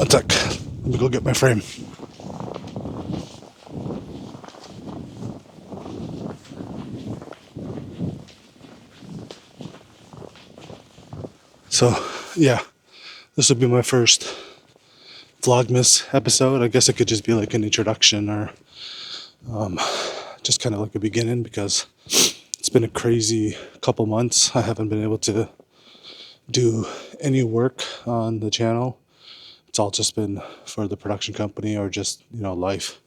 One sec. Let me go get my frame. So, yeah, this will be my first Vlogmas episode. I guess it could just be like an introduction or just kind of like a beginning, because it's been a crazy couple months. I haven't been able to do any work on the channel. It's all just been for the production company or just, life.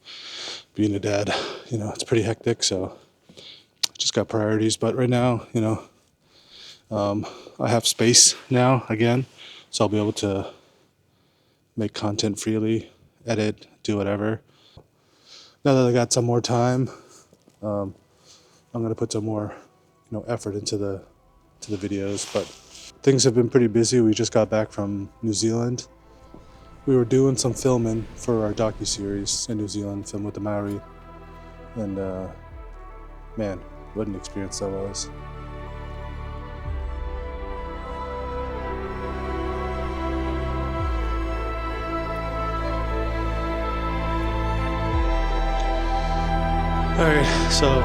Being a dad, it's pretty hectic, so just got priorities. But right now, I have space now again, so I'll be able to make content freely, edit, do whatever. Now that I got some more time, I'm gonna put some more, effort into the videos. But things have been pretty busy. We just got back from New Zealand. We were doing some filming for our docuseries in New Zealand, film with the Maori, and man, what an experience that was. Alright, so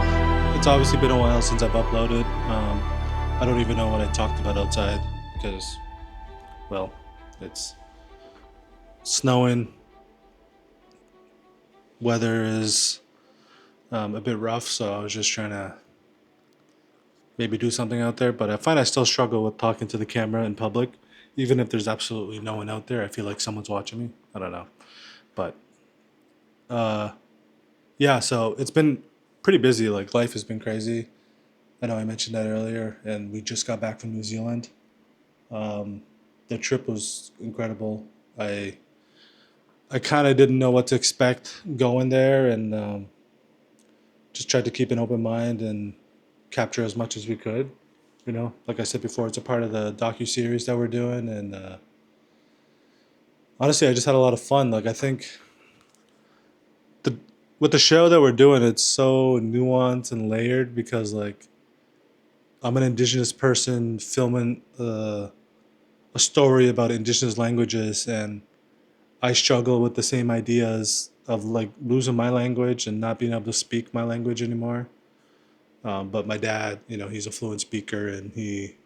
it's obviously been a while since I've uploaded. I don't even know what I talked about outside because, well, it's snowing. Weather is a bit rough, so I was just trying to maybe do something out there. But I find I still struggle with talking to the camera in public, even if there's absolutely no one out there. I feel like someone's watching me. I don't know, but yeah. So it's been pretty busy. Like, life has been crazy. I know I mentioned that earlier, and we just got back from New Zealand. The trip was incredible. I kind of didn't know what to expect going there, and just tried to keep an open mind and capture as much as we could. Like I said before, it's a part of the docu-series that we're doing, and honestly, I just had a lot of fun. Like, I think the with the show that we're doing, it's so nuanced and layered because, like, I'm an Indigenous person filming a story about Indigenous languages, and I struggle with the same ideas of, like, losing my language and not being able to speak my language anymore. But my dad, he's a fluent speaker and he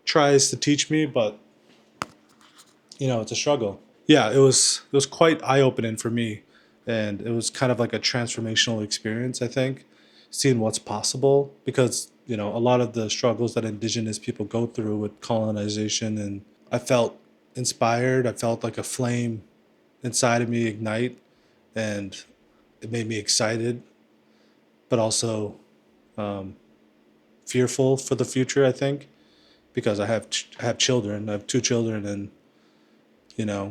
tries to teach me, but it's a struggle. Yeah, it was quite eye opening for me, and it was kind of like a transformational experience. I think seeing what's possible, because a lot of the struggles that Indigenous people go through with colonization, and I felt inspired. I felt like a flame inside of me ignite, and it made me excited, but also fearful for the future. I think because I have children. I have two children, and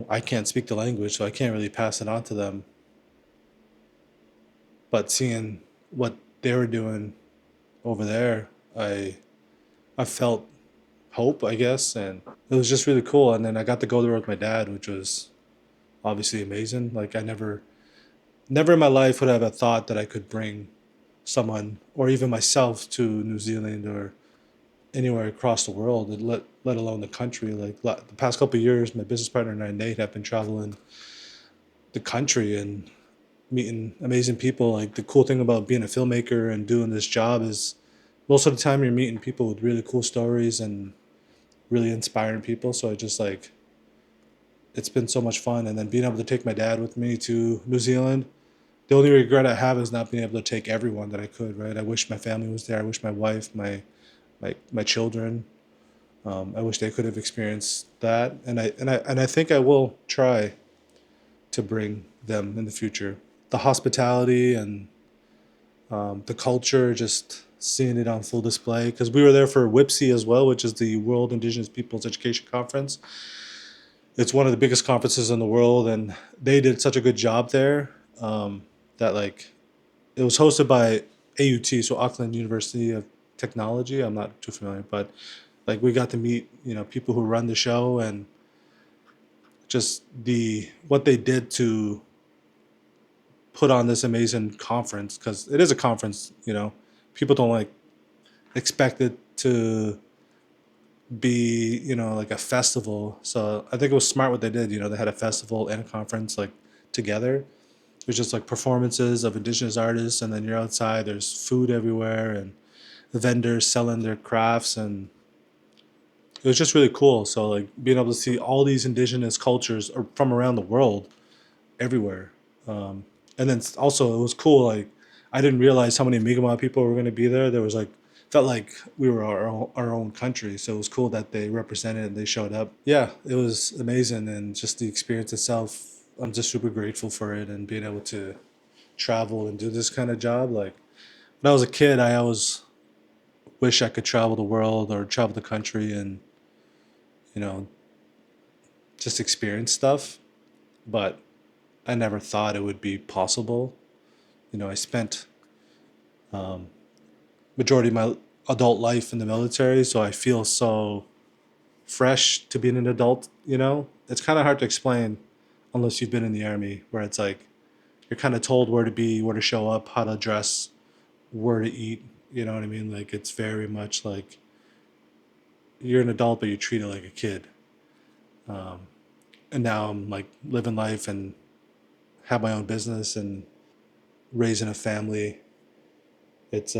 I can't speak the language, so I can't really pass it on to them. But seeing what they were doing over there, I felt hope, I guess, and it was just really cool. And then I got to go there with my dad, which was obviously amazing. Like, I never in my life would I have thought that I could bring someone or even myself to New Zealand or anywhere across the world, and let alone the country. Like, the past couple of years, my business partner and I, Nate, have been traveling the country and meeting amazing people. Like, the cool thing about being a filmmaker and doing this job is most of the time you're meeting people with really cool stories and really inspiring people. So I just, like, it's been so much fun. And then being able to take my dad with me to New Zealand. The only regret I have is not being able to take everyone that I could. Right? I wish my family was there. I wish my wife, my children. I wish they could have experienced that. And I think I will try to bring them in the future. The hospitality and the culture, just seeing it on full display. Because we were there for WIPSI as well, which is the World Indigenous Peoples Education Conference. It's one of the biggest conferences in the world, and they did such a good job there, that, like, it was hosted by AUT, so Auckland University of Technology. I'm not too familiar, but, like, we got to meet people who run the show, and just what they did to put on this amazing conference, because it is a conference. People don't, like, expect it to be, like a festival. So I think it was smart what they did. They had a festival and a conference like together. It was just like performances of Indigenous artists, and then you're outside. There's food everywhere, and the vendors selling their crafts, and it was just really cool. So like being able to see all these Indigenous cultures from around the world everywhere. And then also it was cool. Like I didn't realize how many Mi'kmaq people were going to be there. There was like felt like we were our own country. So it was cool that they represented and they showed up. Yeah, it was amazing, and just the experience itself. I'm just super grateful for it and being able to travel and do this kind of job. Like when I was a kid, I always wish I could travel the world or travel the country and you know just experience stuff, but I never thought it would be possible. I spent majority of my adult life in the military, so I feel so fresh to being an adult. It's kind of hard to explain unless you've been in the army, where it's like you're kind of told where to be, where to show up, how to dress, where to eat. You know what I mean? Like it's very much like you're an adult, but you treat it like a kid. And now I'm like living life and have my own business and raising a family. It's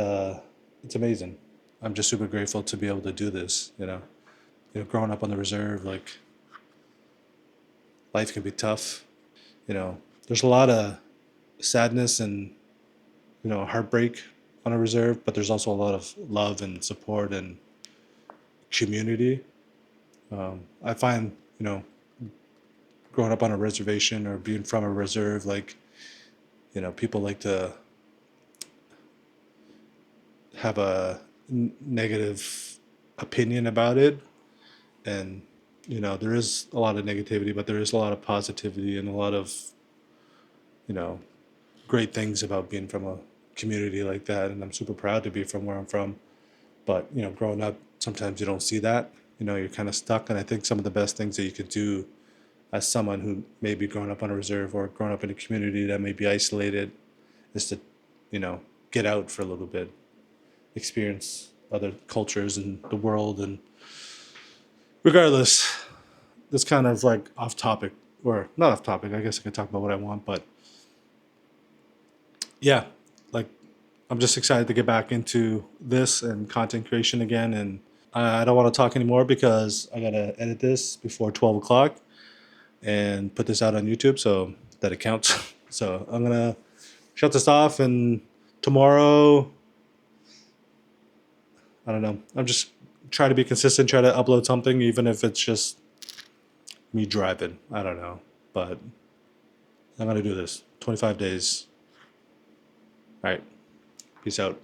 amazing. I'm just super grateful to be able to do this. Growing up on the reserve, like life can be tough. There's a lot of sadness and heartbreak on a reserve, but there's also a lot of love and support and community. I find growing up on a reservation or being from a reserve, like people like to have a negative opinion about it, and there is a lot of negativity, but there is a lot of positivity and a lot of you know great things about being from a community like that, and I'm super proud to be from where I'm from. But growing up, sometimes you don't see that. You're kind of stuck, and I think some of the best things that you could do as someone who may be growing up on a reserve or growing up in a community that may be isolated is to you know get out for a little bit, experience other cultures and the world. And regardless, this kind of like off topic, or not off topic, I guess I can talk about what I want. But yeah, like I'm just excited to get back into this and content creation again. And I don't want to talk anymore because I gotta edit this before 12 o'clock and put this out on YouTube so that it counts. So I'm gonna shut this off, and tomorrow, I don't know. I'm just trying to be consistent, try to upload something, even if it's just me driving. I don't know, but I'm gonna do this. 25 days. All right. Peace out.